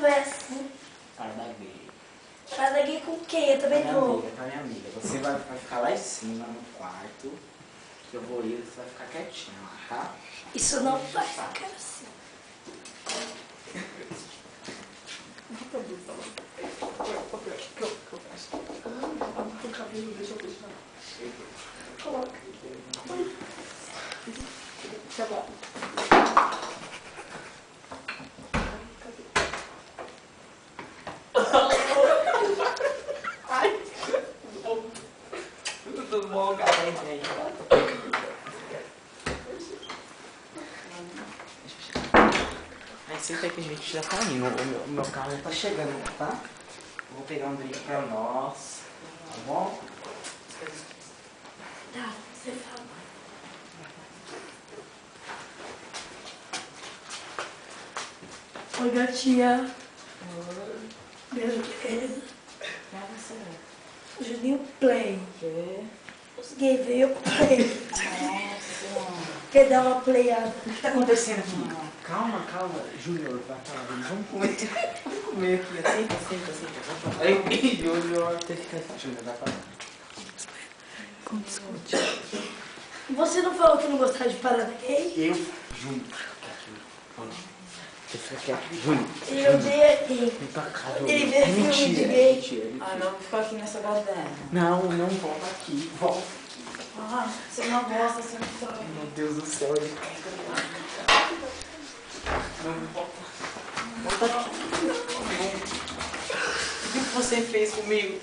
foi assim? Parada gay. Parada gay com quem? Eu também tô. Pra minha amiga. Você vai ficar lá em cima no quarto. Que eu vou ir e você vai ficar quietinha lá, tá? Isso não vai ficar assim. O cabelo, deixa eu puxar. Coloca. Tá bom. Ai! Tudo bom, cara? Aí. Aí senta aí que a gente já tá indo. O meu carro já tá chegando, tá? Vou pegar um drink pra nós. Tá bom? Tá, você fala. Oi, gatinha. Beleza. Juninho Play. Os gays veio play. Quer dar uma playada? O que tá acontecendo aqui? Calma, Júnior, vai falar. Vamos comer. Vamos comer aqui. Senta. Ei, Júnior. Júnior, vai falar. Como discute? Você não falou que não gostava de parada gay? Eu, Júnior. Você fica quieto, Júnior. Eu dei aqui. Vem pra cá, Júnior. Ele vê filme de gay. Mentira. Ah, não, vou ficar aqui nessa baderna. Não, volta aqui. Volta. Ah, você não gosta, você não sabe. Meu Deus do céu, ele não volta. Volta aqui. O que você fez comigo?